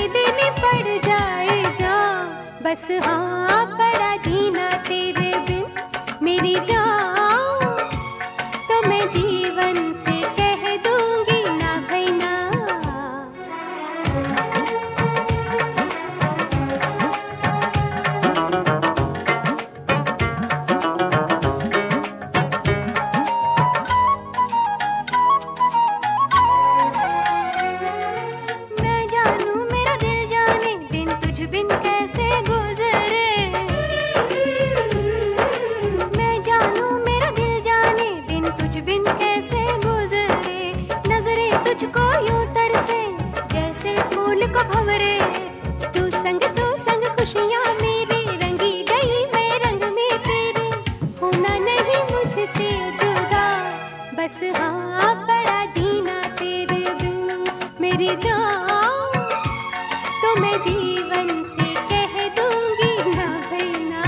चाहे दिन पड़ जाए जान, बस हाँ पड़ा जीना तेरे बिन मेरी जान, तो मैं जीवन से कह दूंगी ना भाई ना। मैं जानू मेरा दिल जाने दिन तुझ बिन कैसे गुजरे, मैं जानू मेरा दिल जाने दिन तुझ बिन कैसे गुजरे, नजरें तुझको यूं तरसे जैसे फूल को भंवरे, तू संग खुशियां मेरी रंगी गई मैं रंग में तेरे, होना नहीं मुझसे जुदा, बस हाँ पड़ा जीना तेरे बिन मेरी जान, तो मैं जीवन से कह दूंगी ना भाई ना।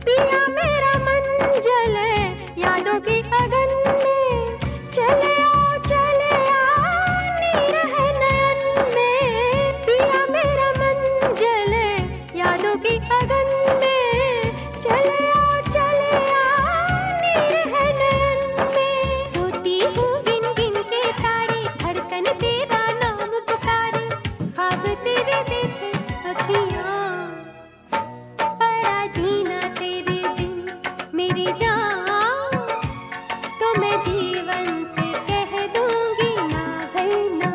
पिया मेरा मन जले यादों की अगन में, चले आओ नीर है नयन में, पिया मेरा मन जले यादों की अगन में, चले आओ नीर है नयन में, सोती हूँ गिन गिन के तारे, धड़कन तेरा नाम पुकारे, ख्वाब तेरे देखे अखियाँ, पड़ा जीना तेरे बिन मेरी जान, तो मैं जीवन से कह दूंगी ना भाई ना।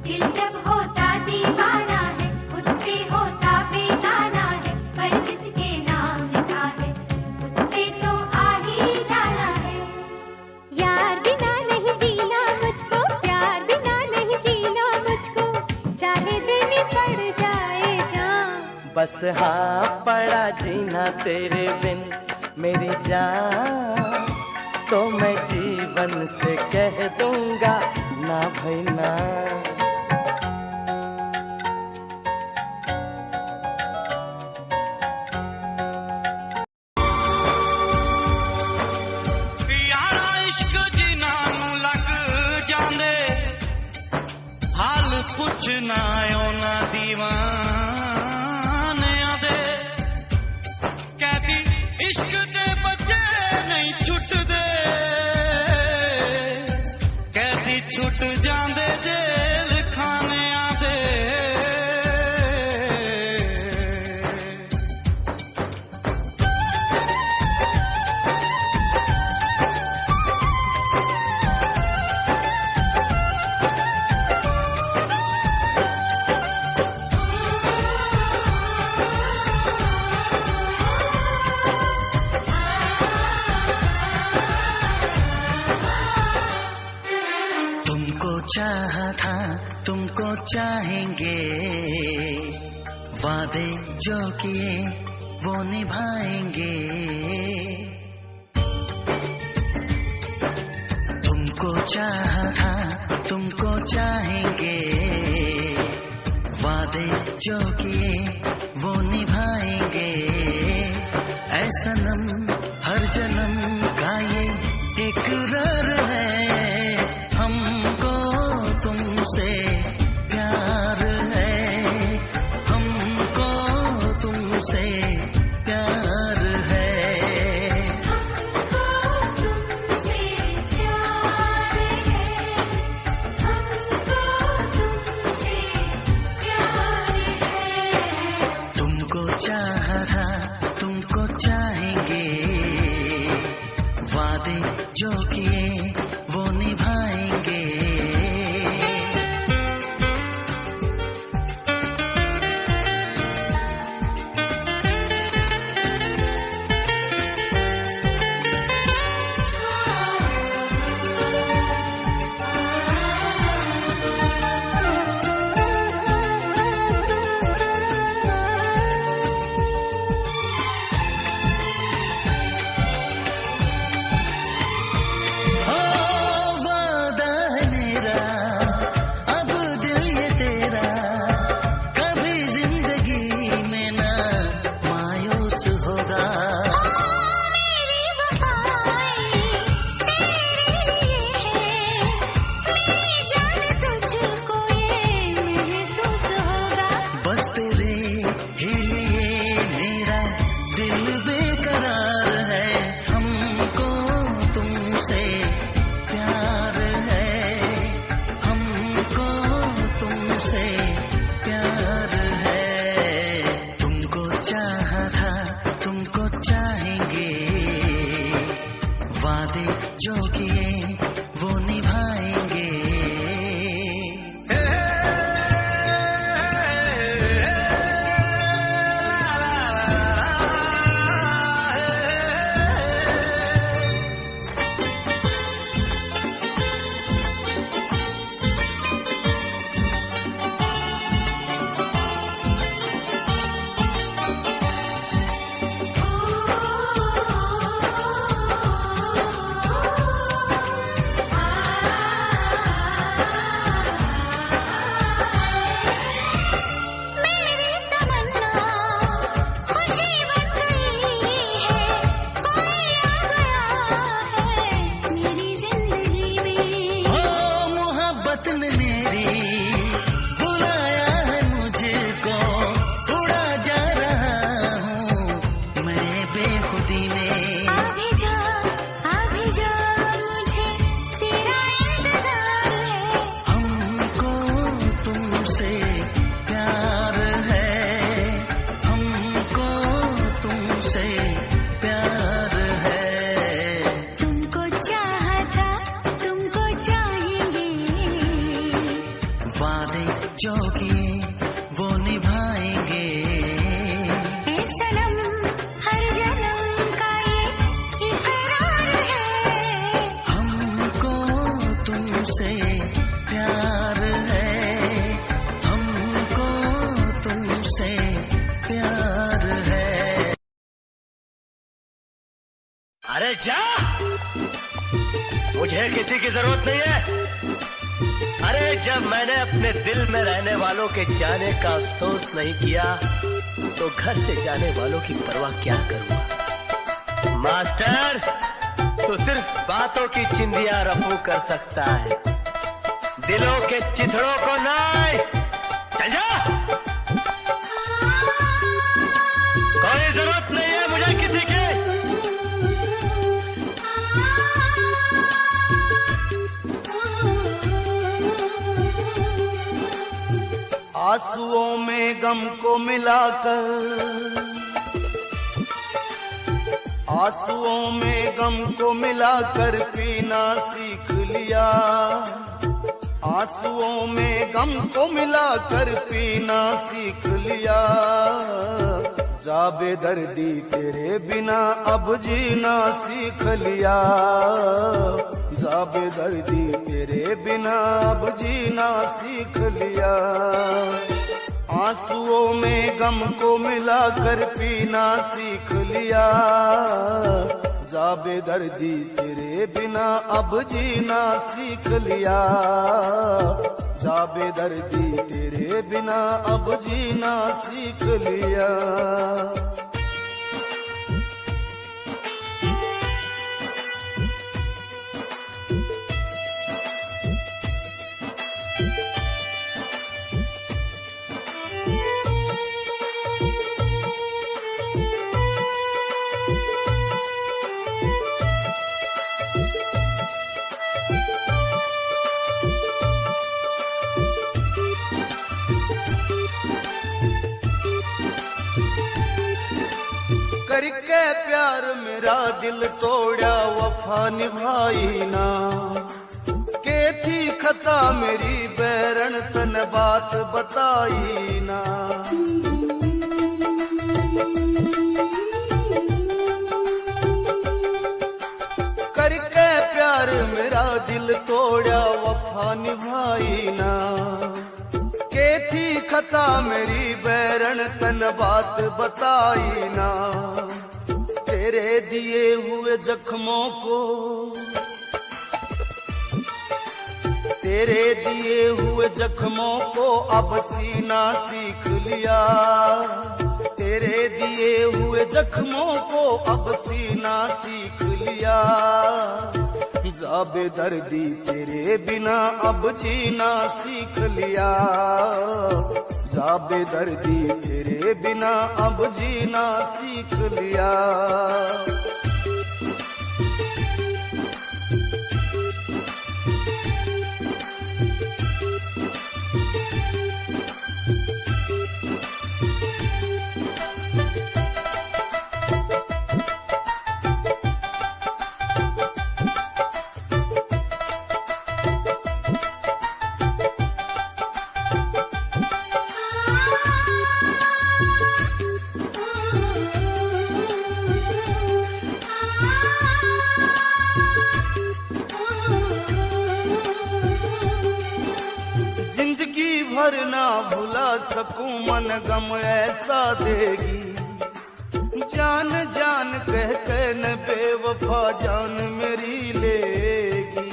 दिल जब होता दीवाना है, खुद से होता बेगाना है, पर जिसके नाम लिखा है उस पे तो आ ही जाना है। यार बिना नहीं जीना मुझको, प्यार बिना नहीं जीना मुझको, चाहे दिन पड़ जाए जान, बस हाँ पड़ा जीना तेरे बिन मेरी जान, तो मैं जीवन से कह दूंगा ना भाई ना। यारा इश्क जिना नूं लग जांदे, हाल कुछ ना ओना दीवानियां दे, कहती इश्क दे बच्चे नहीं छुटदे, कहती छुट जांदे जेल खानियां दे। तुमको चाहा था तुमको चाहेंगे, वादे जो किए वो निभाएंगे, तुमको चाहा था तुमको चाहेंगे, वादे जो किए वो निभाएंगे, ऐ सनम हर जन्म का ये इकरार है, हमको तुमसे प्यार है, हमको तुमसे प्यार है। तुमको चाहा था तुमको चाहेंगे, वादे जो किए वो निभाएंगे। चाहा था तुमको चाहेंगे, वादे जो किए वो निभाएंगे। जो किए वो निभाएंगे। ए सनम हर जन्म का ये इकरार है, हमको तुमसे प्यार है, हमको तुमसे प्यार है। अरे जा, मुझे किसी की जरूरत नहीं है। अरे जब मैंने अपने दिल में रहने वालों के जाने का अफसोस नहीं किया तो घर से जाने वालों की परवाह क्या करूंगा। मास्टर, तो सिर्फ बातों की चिंदियां रफू कर सकता है, दिलों के चिथड़ों को नहीं। चल जा, कोई जरूरत नहीं है मुझे किसी की। आंसुओं में गम को मिलाकर, आंसुओं में गम को मिलाकर पीना सीख लिया, आंसुओं में गम को मिलाकर पीना सीख लिया। जा बेदर्दी तेरे बिना अब जीना सीख लिया, जा बेदर्दी तेरे बिना अब जीना सीख लिया। आंसुओं में गम को मिलाकर पीना सीख लिया, जा बेदर्दी तेरे बिना अब जीना सीख लिया, जा बेदर्दी तेरे बिना अब जीना सीख लिया। करके प्यार मेरा दिल तोड़ा वफा निभाई ना, के थी खता मेरी बैरन तन बात बताई ना। करके प्यार मेरा दिल तोड़ा वफा निभाई ना, के थी खता मेरी बैरन तन बात बताई ना। तेरे दिए हुए जख्मों को, तेरे दिए हुए जख्मों को अब सीना सीख लिया, तेरे दिए हुए जख्मों को अब सीना सीख लिया। जा बेदर्दी तेरे बिना अब जीना सीख लिया, जा बेदर्दी तेरे बिना अब जीना सीख लिया। भर ना भुला सकूं मन गम ऐसा देगी, जान जान कह के न बेवफा जान मेरी लेगी।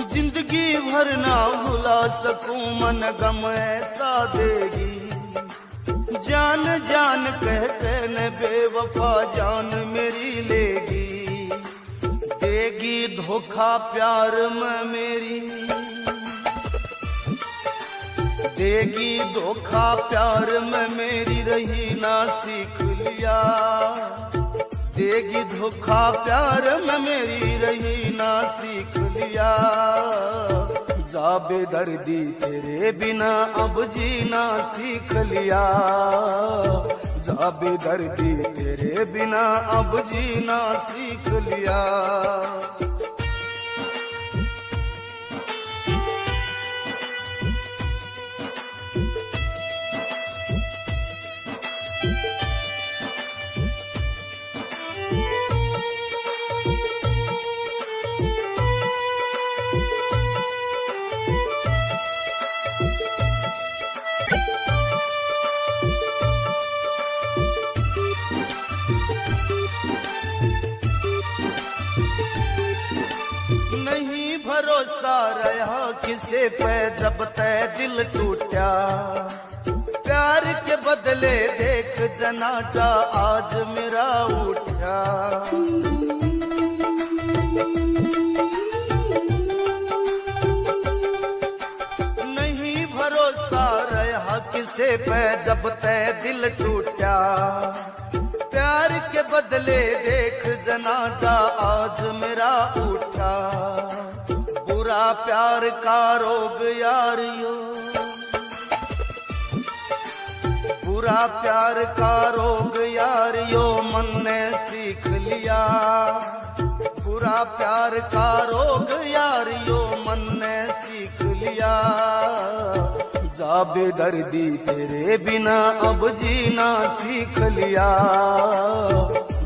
जिंदगी भर ना भुला सकूं मन गम ऐसा देगी, जान जान कह के न बेवफा जान मेरी लेगी। देगी धोखा प्यार में मेरी, देगी धोखा प्यार में मेरी रही ना सीख लिया, देगी धोखा प्यार में मेरी रही ना सीख लिया। जा बेदर्दी तेरे बिना अब जीना सीख लिया, जा बेदर्दी तेरे बिना अब जीना सीख लिया। भरोसा रहा किसे पे जब तय दिल टूटा, प्यार के बदले देख जनाजा आज मेरा उठा। नहीं भरोसा रहा किसे पे जब तय दिल टूटा, प्यार के बदले देख जनाजा आज मेरा उठा। बुरा प्यार का रोग यारियो, बुरा प्यार का रोग यारियो मन ने सीख लिया, बुरा प्यार का रोग यारियो मन ने सीख लिया। जा बेदर्दी तेरे बिना अब जीना सीख लिया,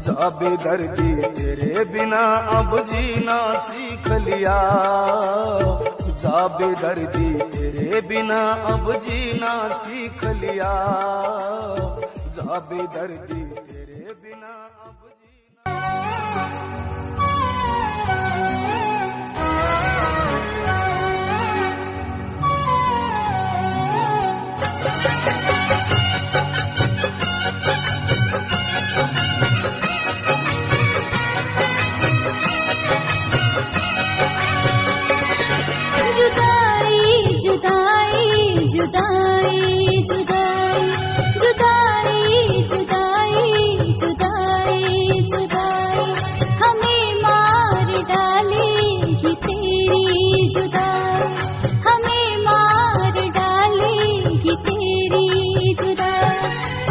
जा बेदर्दी तेरे बिना अब जीना सीख लिया, जा बेदर्दी तेरे बिना अब जीना सीख लिया, जा बेदर्दी तेरे बिना अब जीना। जुदाई जुदाई जुदाई जुदाई जुदाई जुदाई जुदाई हमें मार डालेगी तेरी जुदाई, हमें मार डालेगी तेरी जुदाई।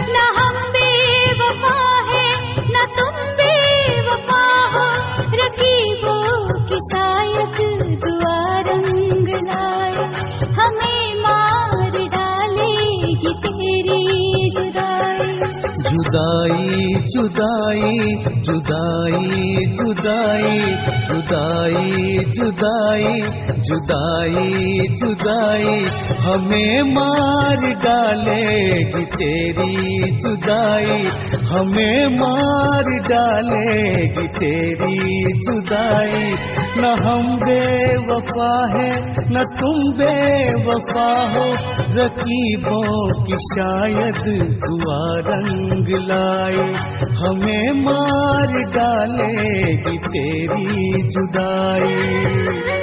न हम बेवफा है न तुम बेवफा हो, रकीबों की शायद दुआ रंग लाए, हमें मार डालेगी तेरी जुदाई। जुदाई जुदाई जुदाई जुदाई जुदाई जुदाई जुदाई जुदाई हमें मार डालेगी तेरी जुदाई, हमें मार डालेगी तेरी जुदाई। न हम बेवफा है न तुम बेवफा हो, रकीबों की शायद दुआ रंग लाए, हमें मार डालेगी तेरी जुदाई।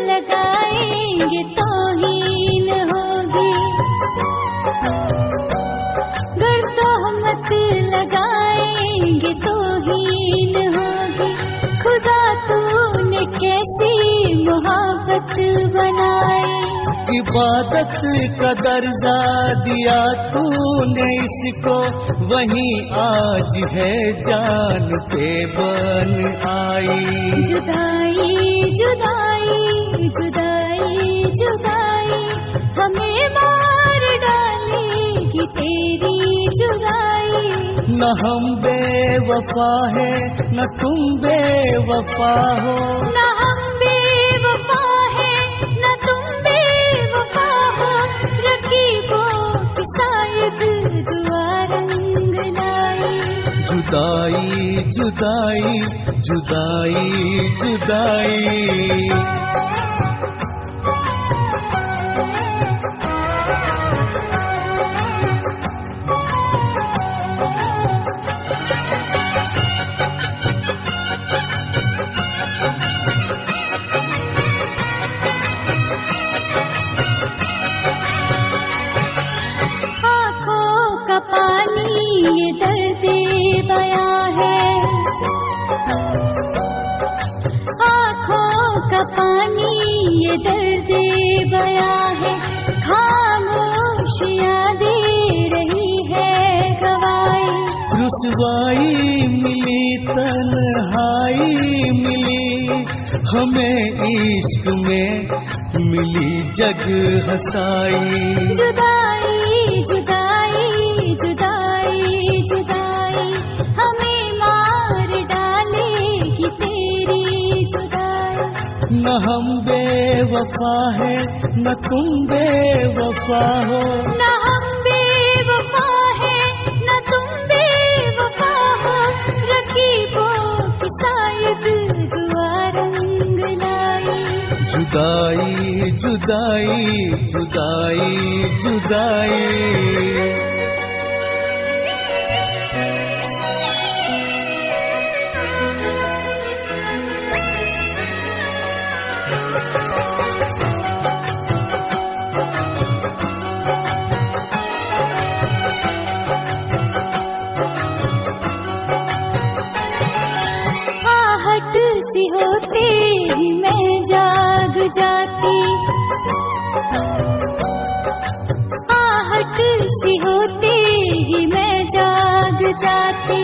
लगाएंगे तौहीन होगी, गर तोहमत लगाएंगे तौहीन होगी। खुदा तूने कैसी मोहब्बत बनाई, इबादत का दर्जा दिया तूने इसको, वही आज है जान पे बन आई। जुदाई जुदाई जुदाई जुदाई हमें मार डालेगी तेरी जुदाई। न हम बेवफा है न तुम बेवफा हो, न हम बेवफा है न तुम बेवफा हो, रकीबों की शायद दुआ रंग लाई। जुदाई जुदाई जुदाई जुदाई। ये दर्द बयां है, आँखों का पानी ये दर्द बयां है, खामोशियाँ दे रही है गवाही। रुसवाई मिली तन्हाई मिली हमें, इश्क में मिली जग हसाई। जुदाई जुदाई जुदाई जुदाई हमें मार डालेगी तेरी जुदाई। न हम बेवफा है न तुम बेवफा हो, न हम बेवफा है न तुम बेवफा हो, रकीबों की शायद दुआ रंग लाई। जुदाई जुदाई जुदाई जुदाई। आहट सी होते ही मैं जाग जाती, आहट सी होते ही मैं जाग जाती,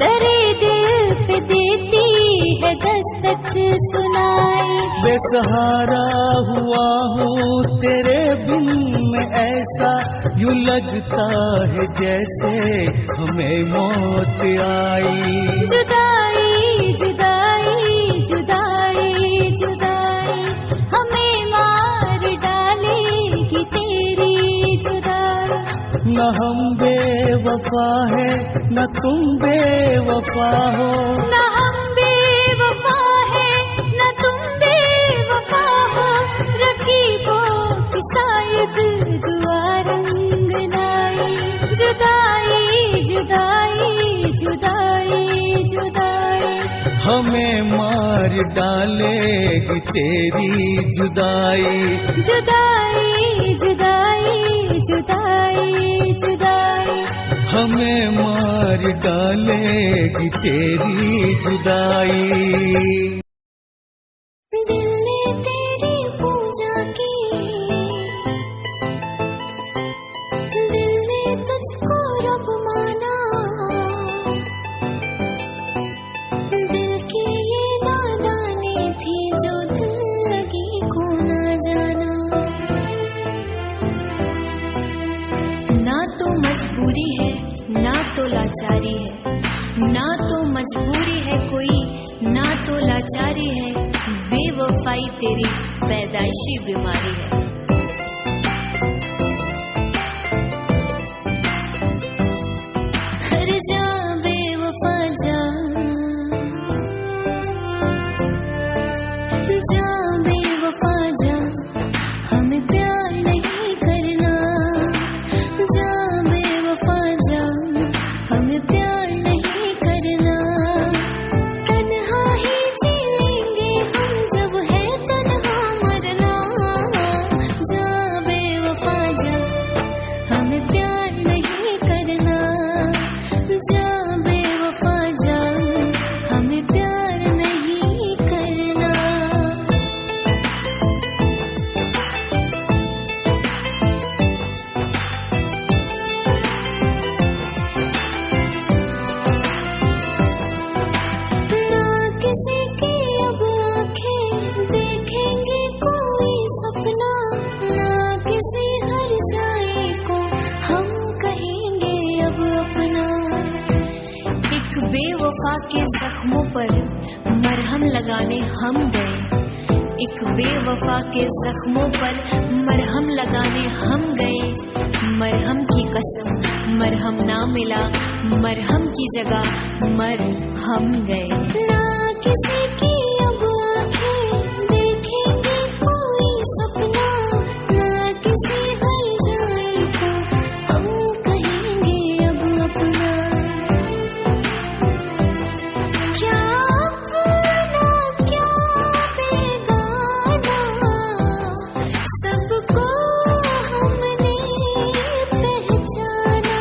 दरे दिल पे देती है दस्तक सुनाई। बेसहारा हुआ हूँ तेरे बिन में, ऐसा यूं लगता है जैसे हमें मौत आई। जुदाई जुदाई जुदाई जुदाई हमें मार डालेगी तेरी जुदाई। न हम बेवफा है न तुम बेवफा हो, न हम बेवफा है न तुम बेवफा हो, रकीबों की शायद दुआ रंग लाई। जुदाई जुदाई जुदाई जुदाई हमें मार डालेगी तेरी जुदाई। जुदाई जुदाई जुदाई जुदाई हमें मार डालेगी तेरी जुदाई। दिल ने तेरी पूजा की, दिल ने तुझको रब माना, दिल की ये नादानी थी जो दिल लगी को ना जाना। ना तो मजबूरी है ना तो लाचारी है, ना तो मजबूरी है कोई ना तो लाचारी है, बेवफाई तेरी पैदाइशी बीमारी है। हर जा बेवफा जा, जा बेवफा जा, हमें प्यार नहीं करना। जा बेवफा जा, हमें प्यार नहीं करना। तन्हा ही जी लेंगे हम जब है तन्हा मरना। पर मरहम लगाने हम गए। एक बेवफा के जख्मों पर मरहम लगाने हम गए। मरहम की कसम मरहम ना मिला, मरहम की जगह मर हम गए। ना किसी की अब आंखें देखेंगे कोई सपना, ना किसी हर जाए को हम कहेंगे अब अपना। क्या अपना क्या बेगाना, सबको हमने पहचाना।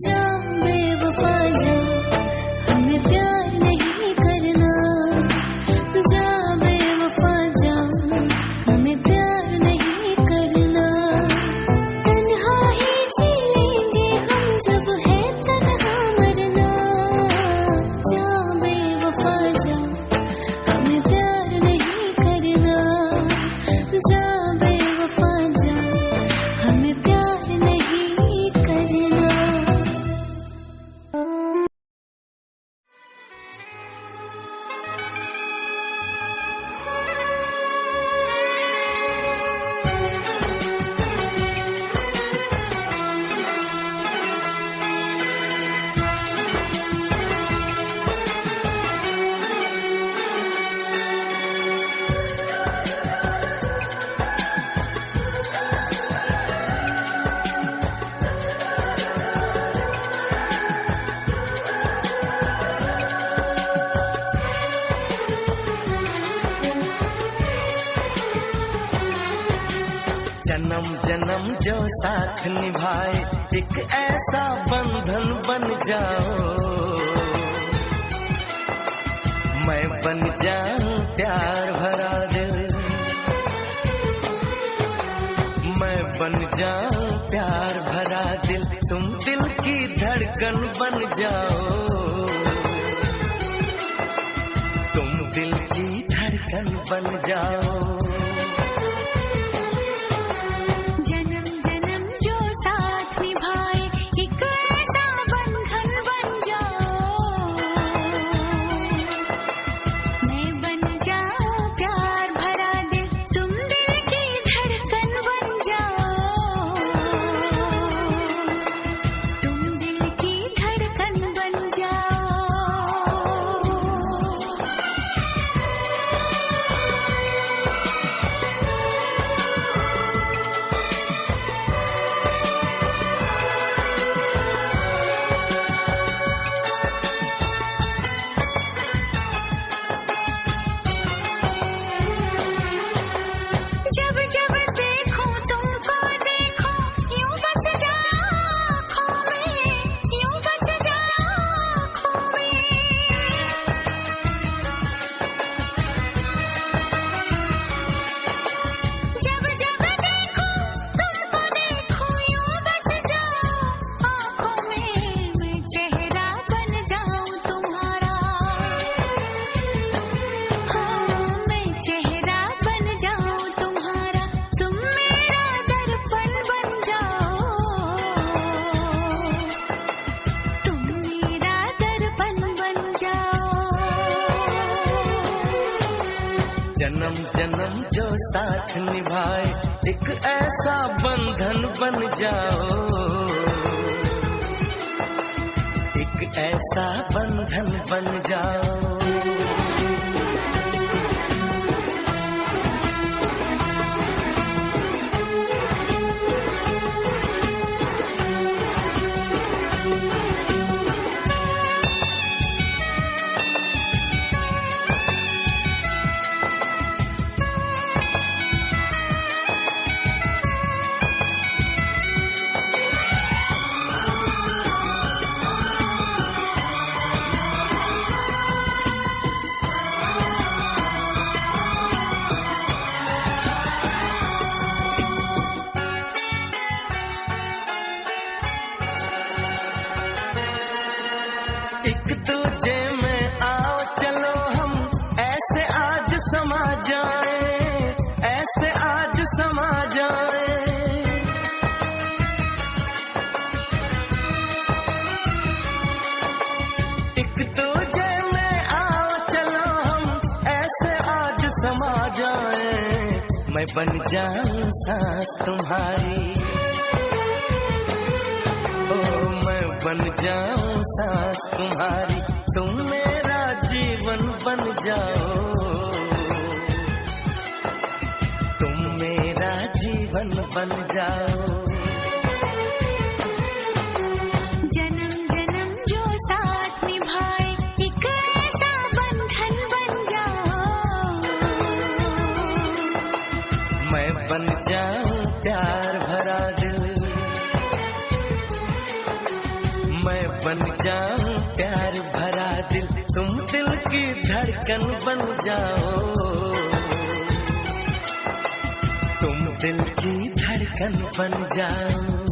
जा बेवफा जा, हमें प्यार नहीं करना। जा बेवफा जा, हमें प्यार नहीं करना। तन्हा ही जी लेंगे हम जब है तन्हा मरना। जा बेवफा जा, हमें प्यार नहीं करना। जा बेवफा जा, हमें प्यार नहीं करना। जन्म जन्म जो साथ निभाए, एक ऐसा बंधन बन जाओ। मैं बन जाऊं प्यार भरा दिल, मैं बन जाऊं प्यार भरा दिल। तुम दिल की धड़कन बन जाओ, तुम दिल की धड़कन बन जाओ। जन्म जन्म जो साथ निभाए, एक ऐसा बंधन बन जाओ। मैं बन जाऊं प्यार भरा दिल, तुम दिल की धड़कन बन जाओ। तुम दिल की धड़कन बन जाओ। जब जब देखो तुमको देखो, यूं बस जाओ आँखों में, यूं बस जाओ आँखों में। जब जब देखो तुमको देखो, यूं बस जाओ आँखों में। मैं चेहरा बन जाऊं तुम्हारा, हाँ मैं चेहरा बन जाऊं तुम्हारा। तुम मेरा दर्पण बन जाओ, तुम मेरा दर्पण बन जाओ। जन्म जन्म जो साथ निभाए, एक ऐसा बंधन बन जाओ। एक ऐसा बंधन बन जाओ। मैं बन जाऊं सांस तुम्हारी, ओ मैं बन जाऊं सांस तुम्हारी, तुम मेरा जीवन बन जाओ, तुम मेरा जीवन बन जाओ। जन्म जन्म जो साथ निभाए एक ऐसा बंधन बन जाओ, मैं बन जाऊं प्यार भरा दिल, मैं बन जाऊं प्यार भरा दिल, तुम दिल की धड़कन बन जाओ, तुम दिल की धड़कन बन जाओ।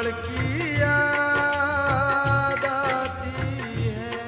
लड़की याद आती है।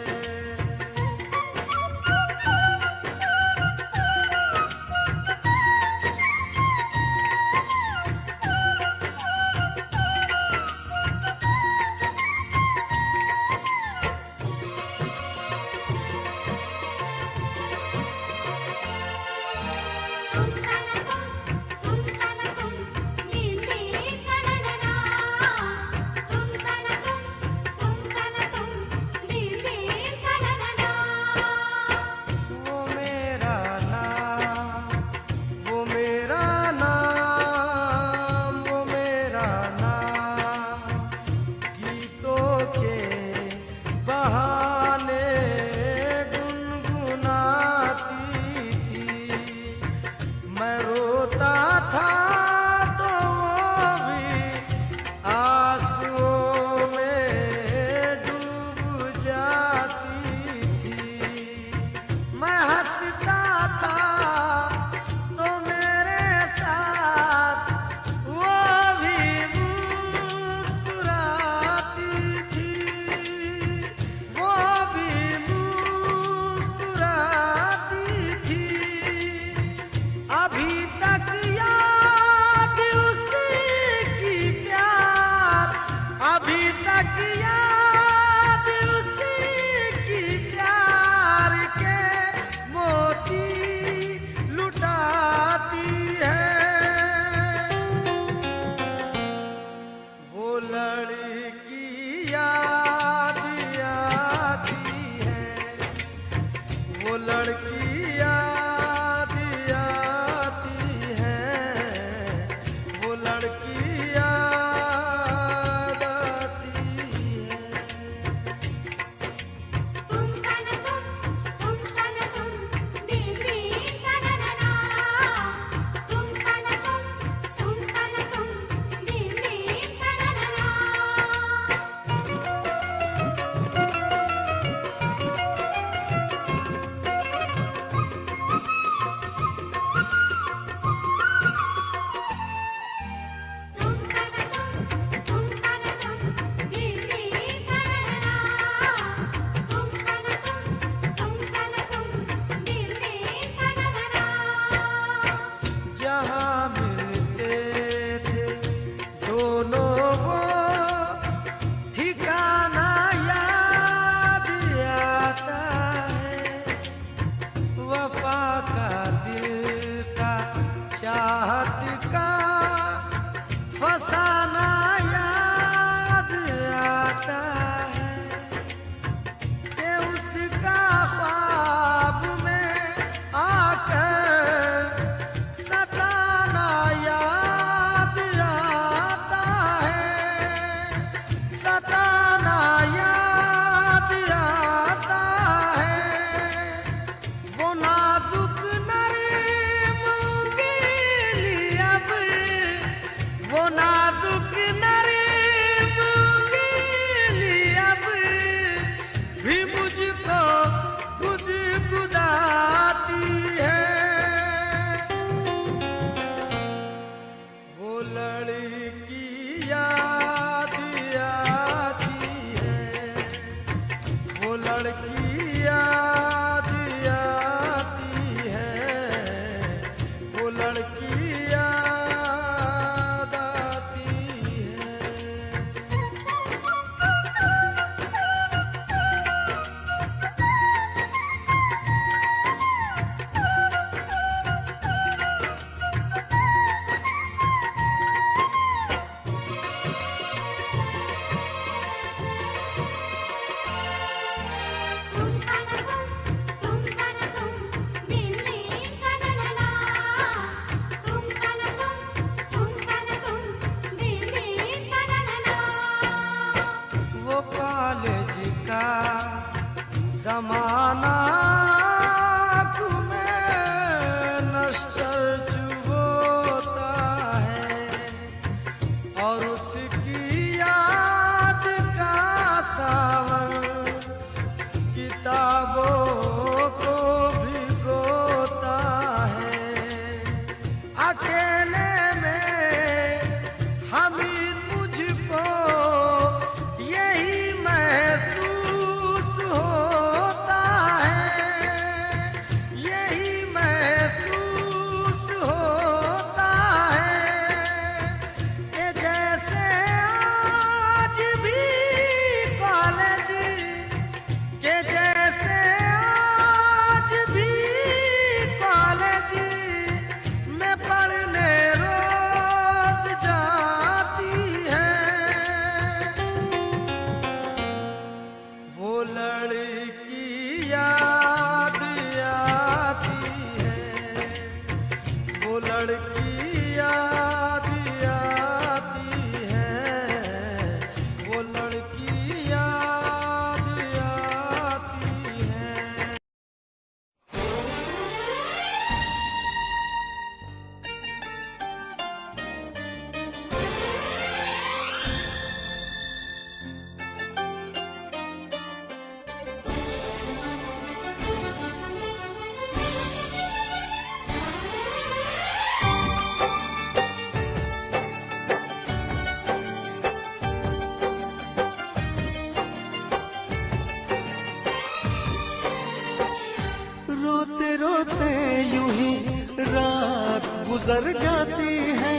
गुजर जाती है,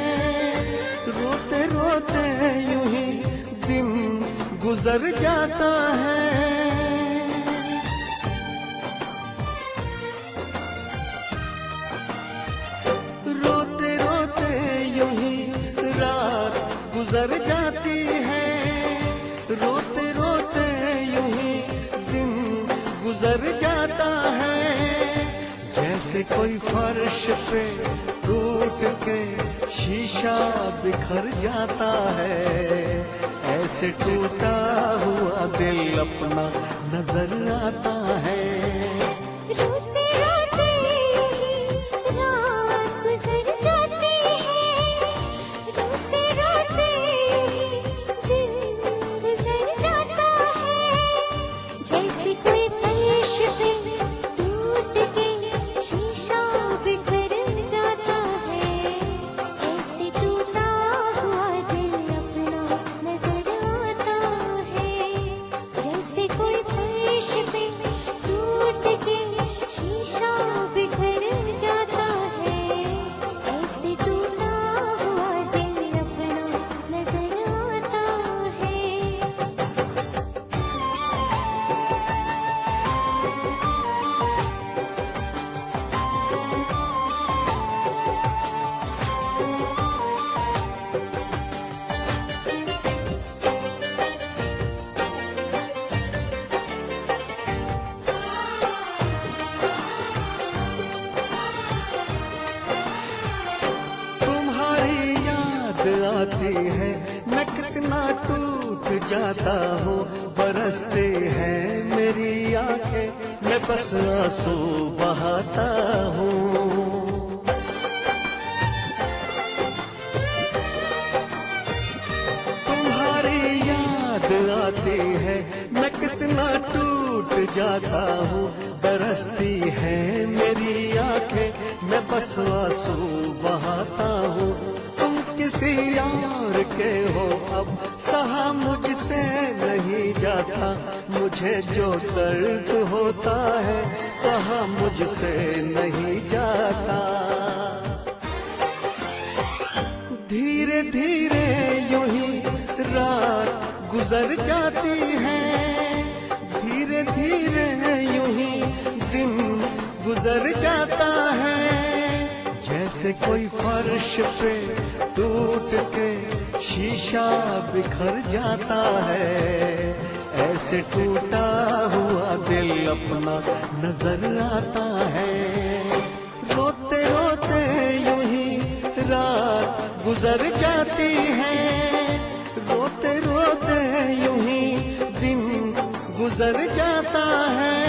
रोते रोते यूं ही दिन गुजर जाता है। रोते रोते यूं ही रात गुजर जाती है, रोते रोते यूं ही दिन गुजर जाता है। जैसे कोई फर्श पे टूट के शीशा बिखर जाता है, ऐसे टूटा हुआ दिल अपना नजर आता है। रोते रोते रात गुजर जाती है, रोते रोते दिन गुजर जाता है। जैसे कोई फर्श पे टूट के शीशा बिखर जाता है, ऐसे टूटा हुआ दिल अपना नजर आता है। जैसे कोई फर्श पे टूट के शीशा बिखर जाता है, ऐसे टूटा हुआ दिल अपना नजर आता है। तुम्हारी याद आती है, मैं कितना टूट जाता हूँ। बरसते हैं मेरी आंखें, मैं बस आंसू बहाता हूँ। तुम्हारी याद आती है, मैं कितना टूट जाता हूँ। बरसती है मेरी आंखें, मैं बस आंसू बहाता हूँ। तुम किसी और के हो अब, सहा मुझसे नहीं जाता। मुझे जो दर्द होता है, कहा मुझसे नहीं जाता। धीरे धीरे यूं ही रात गुजर जाती है, धीरे धीरे यूं ही दिन गुजर जाता है। जैसे कोई फर्श पे टूट के शीशा बिखर जाता है, ऐसे टूटा हुआ दिल अपना नजर आता है। रोते रोते यूं ही रात गुजर जाती है, रोते रोते यूं ही दिन गुजर जाता है।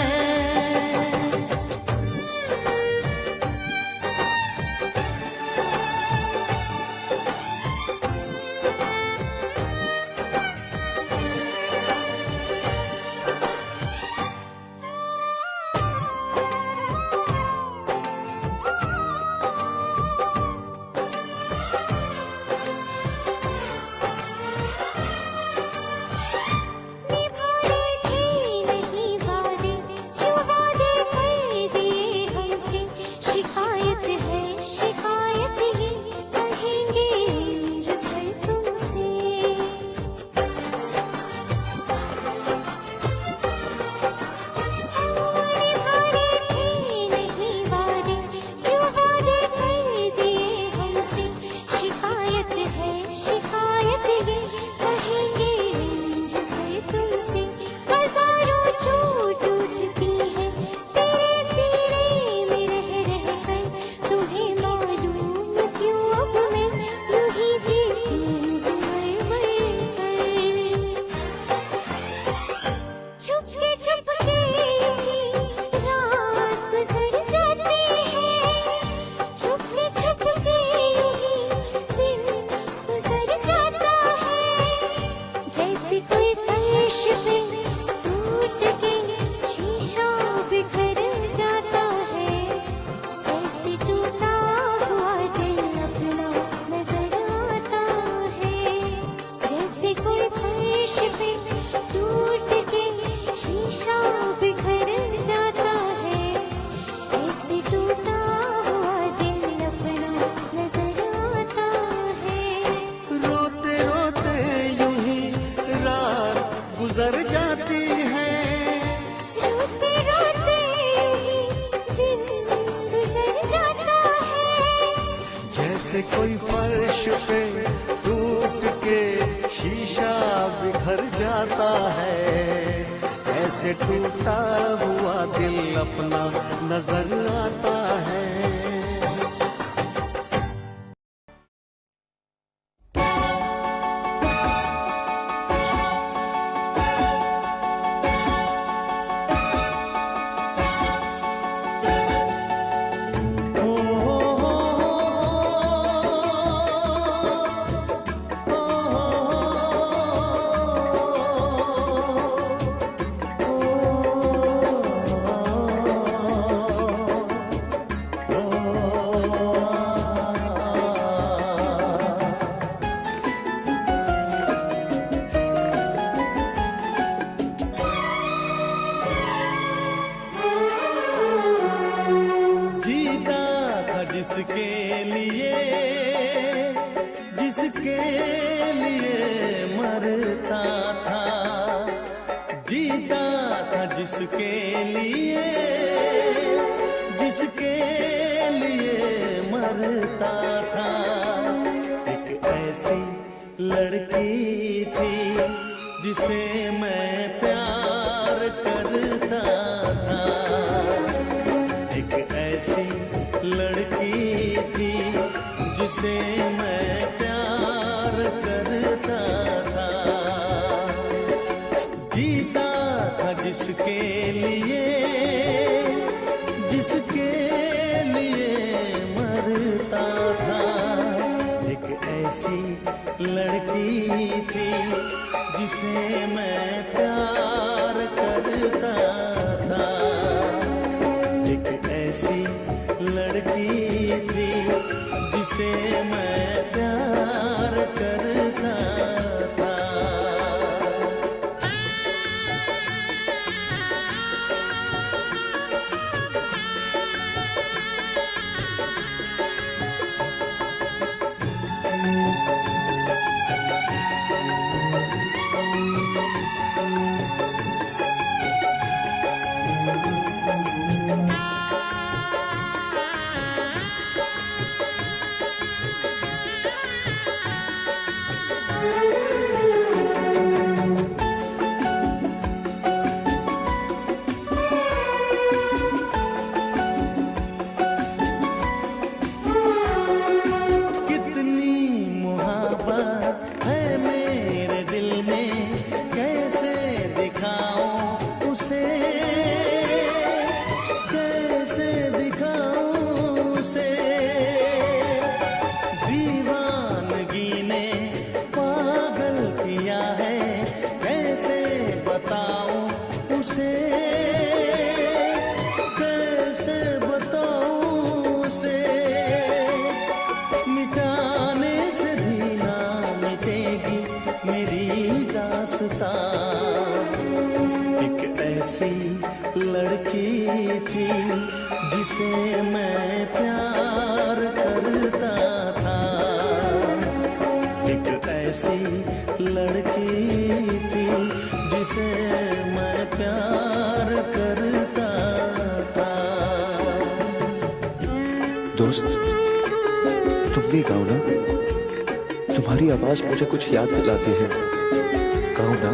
निभाए थे नहीं वादे, क्यों कोई फर्श पे टूट के शीशा बिखर जाता है, ऐसे टूटा हुआ दिल अपना नजर आता है। जिसके लिए मरता था, जीता था जिसके लिए मरता था। एक ऐसी लड़की थी जिसे मैं प्यार करता था, एक ऐसी लड़की थी जिसे मैं प्यार करता था। जीता था जिसके लिए मरता था। एक ऐसी लड़की थी जिसे मैं प्यार करता था, एक ऐसी लड़की थी जिसे मैं प्यार करता था। एक ऐसी लड़की थी जिसे मैं प्यार करता था, एक ऐसी लड़की थी जिसे मैं प्यार करता था। दोस्त, तुम भी गाओ ना, तुम्हारी आवाज मुझे कुछ याद दिलाती है, गाओ ना।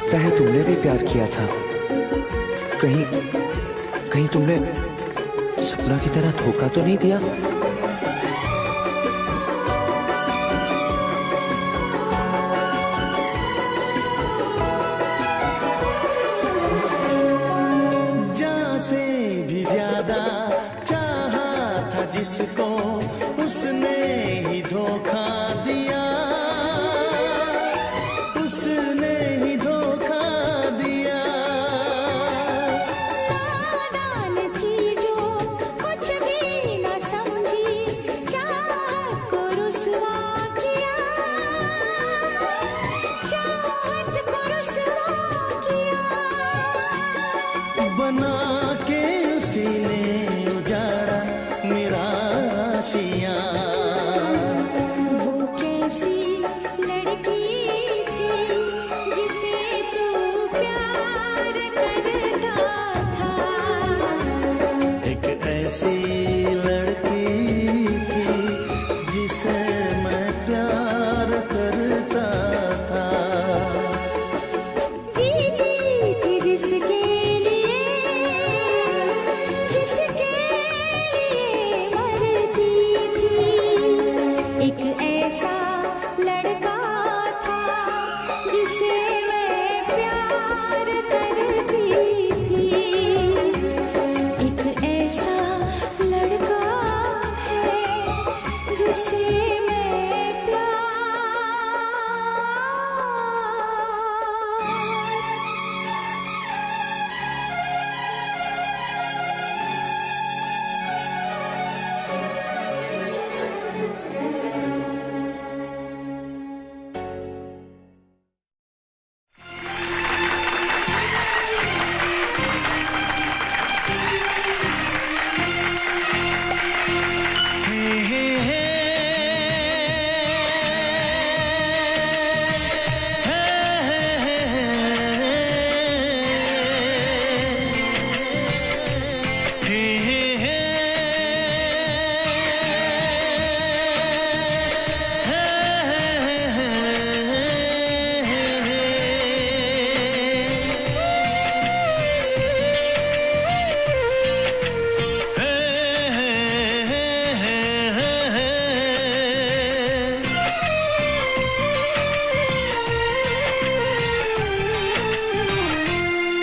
लगता है तुमने भी प्यार किया था। कहीं तुमने सपना की तरह धोखा तो नहीं दिया? जान से भी ज्यादा चाहा था जिसको, उसने ही धोखा दिया, उसने ही धोखा दिया। नादान थी जो कुछ भी न समझी, चाहत को रुसवा किया, चाहत को रुसवा किया। बना के उसी ने उजाड़ा मेरा आशियाँ। वो कैसी लड़की थी जिसे तू प्यार करता था। एक ऐसी लड़की थी जिसे मैं प्यार करता था। जीती थी जिसके लिए, जिसके लिए मरती थी। एक ऐसा लड़का था जिसे मैं प्यार करती थी। एक ऐसा लड़का है जिसे मैं प्यार।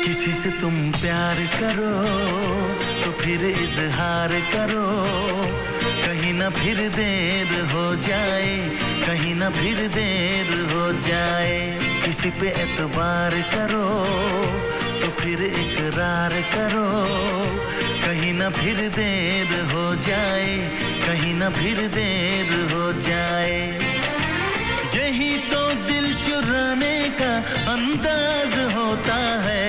किसी से तुम प्यार करो तो फिर इजहार करो, कहीं ना फिर देर हो जाए, कहीं ना फिर देर हो जाए। किसी पे एतबार करो तो फिर इकरार करो, कहीं ना फिर देर हो जाए, कहीं ना फिर देर हो जाए। यही तो दिल चुराने का अंदाज होता है।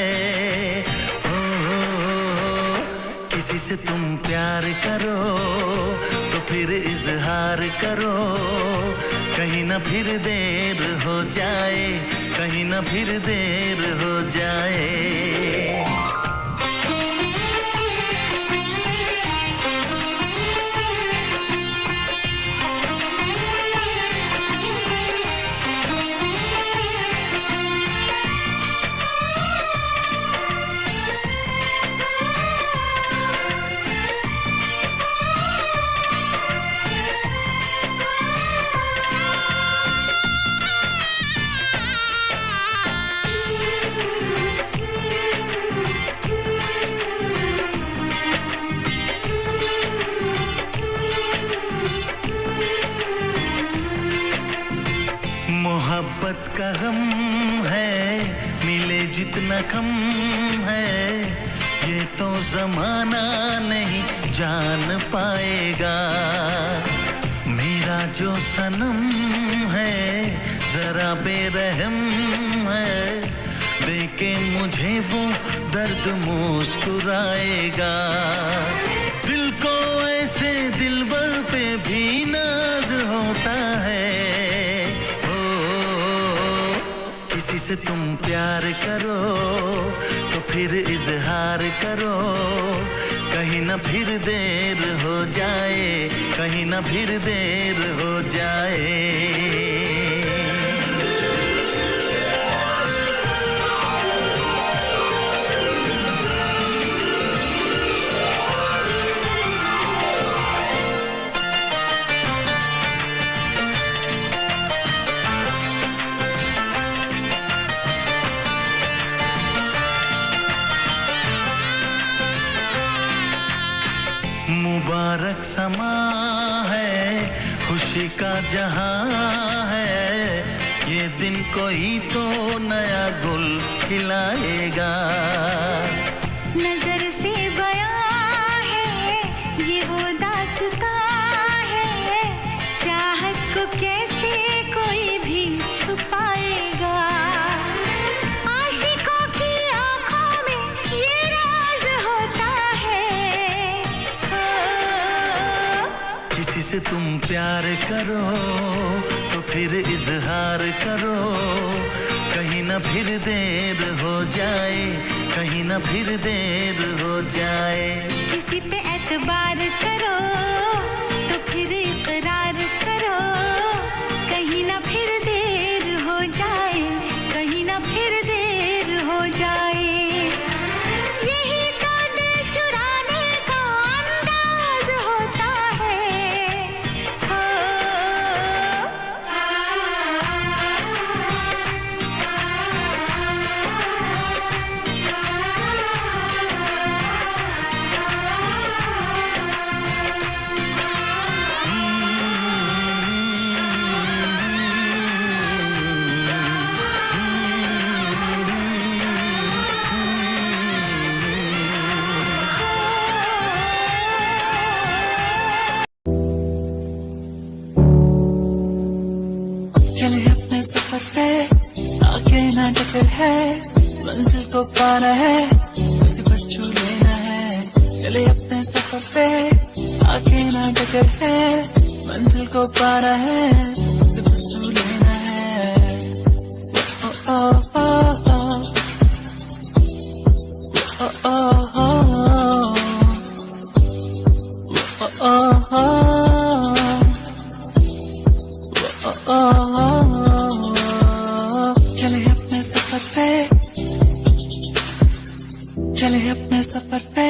किसी से तुम प्यार करो तो फिर इजहार करो, कहीं ना फिर देर हो जाए, कहीं ना फिर देर हो जाए। मोहब्बत का गम है, मिले जितना कम है, ये तो जमाना नहीं जान पाएगा। मेरा जो सनम है जरा बेरहम है, देके मुझे वो दर्द मुस्कुराएगा। दिल को ऐसे दिलबर पे भी नाज होता है। किसी से तुम प्यार करो तो फिर इजहार करो, कहीं ना फिर देर हो जाए, कहीं ना फिर देर हो जाए। समा है, खुशी का जहां है, ये दिन कोई तो नया गुल खिलाएगा। नजर से बयां है ये वो दास्तां है, चाहत को कैसे कोई भी छुपाएगा। आशिकों की आंखों में ये राज होता है। किसी से तुम प्यार करो तो फिर इजहार करो, कहीं ना फिर देर हो जाए, कहीं ना फिर देर हो जाए। किसी पे एतबार करो तो फिर इकरार करो, कहीं ना फिर देर हो जाए, कहीं ना फिर देर हो जाए। यही तो दिल चुराने का अंदाज होता है। चले अपने सफर पे, आगे ना टकर है, मंजिल को पाना है, उसे बस छू लेना है। चले अपने सफर पे, आगे ना टकर है, मंजिल को पाना है, उसे बस छू लेना है। ओ ओ ओ ओ ओ ओ ओ ओ चले अपने सफर पे, चले अपने सफर पे।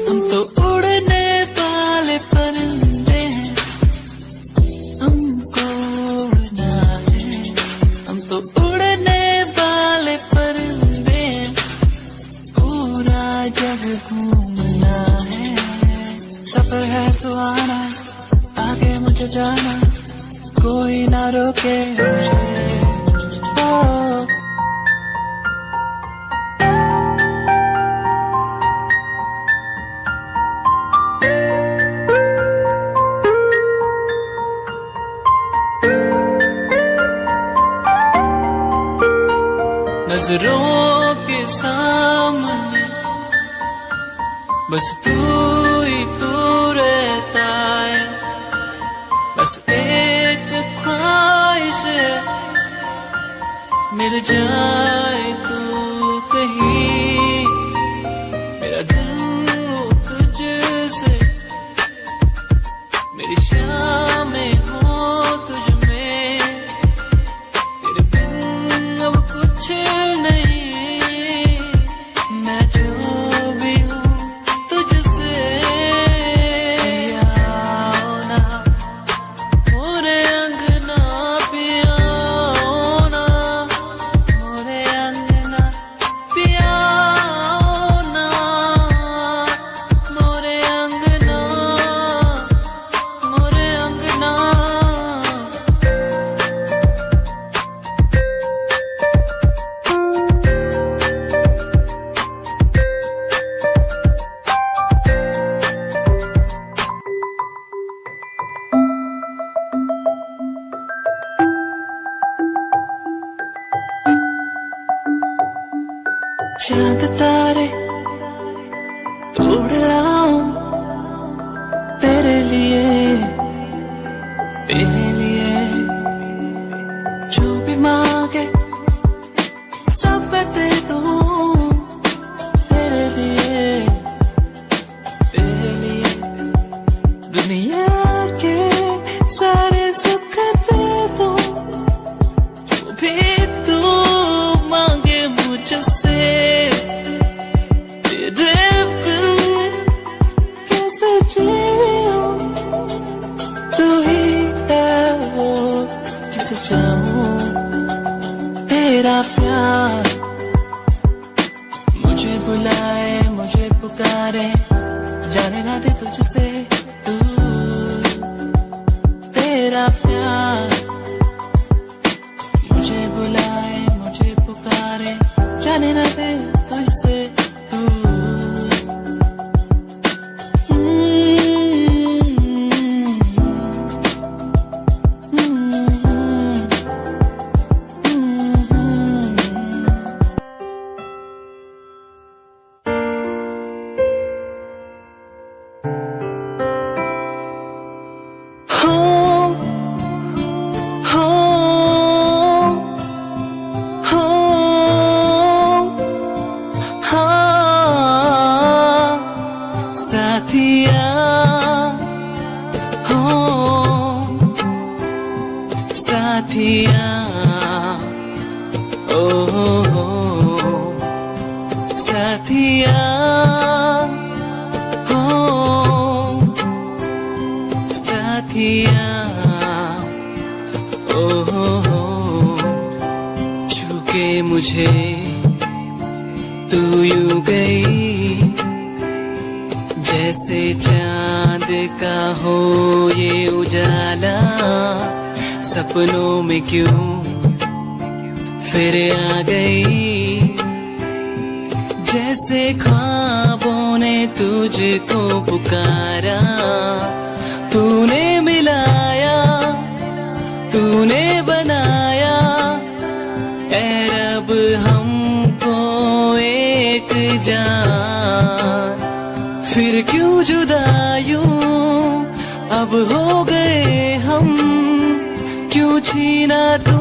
हम तो उड़ने वाले परिंदे हैं, हमको उड़ना है। हम तो उड़ने वाले परिंदे हैं, पूरा जग घूमना है। सफर है सुहाना, आगे मुझे जाना, कोई ना रोके मुझे। ओ नजरों के सामने बस तू ही तू रहता है, बस एक ख्वाहिश है, मिल जाए तू कहीं, मेरा दिल हो तुझसे, मेरी शामें हो तुझ में, तेरे बिन अब कुछ नहीं, मैं जो भी हूँ तुझसे। आओ ना मोरे अंगना, पियाओ ना मोरे अंगना, पियाओ ना मोरे अंगना, मोरे अंगना। चांद तारे तोड़ लाऊं तेरे लिए, तेरे लिए जो भी मांगे सब दे दूं, तेरे लिए, तेरे लिए दुनिया के सारे सुख दे दूं, जो भी तू मांगे मुझसे। तेरे बिन प्यार मुझे बुलाए, मुझे पुकारे, जाने ना दे तुझसे दूर। तेरा प्यार मुझे बुलाए, मुझे पुकारे, जाने ना दे तुझसे दूर। साथिया हो साथिया, ओ हो साथिया हो साथिया, ओ हो छूके मुझे तू यूं गई, जैसे चांद का हो ये उजाला, सपनों में क्यों फिर आ गई, जैसे ख्वाबों ने तुझको पुकारा। तूने मिलाया, तूने बनाया, ऐ रब हमको एक जान, फिर क्यों जुदा यूं अब हो गए हम, क्यों छीना तू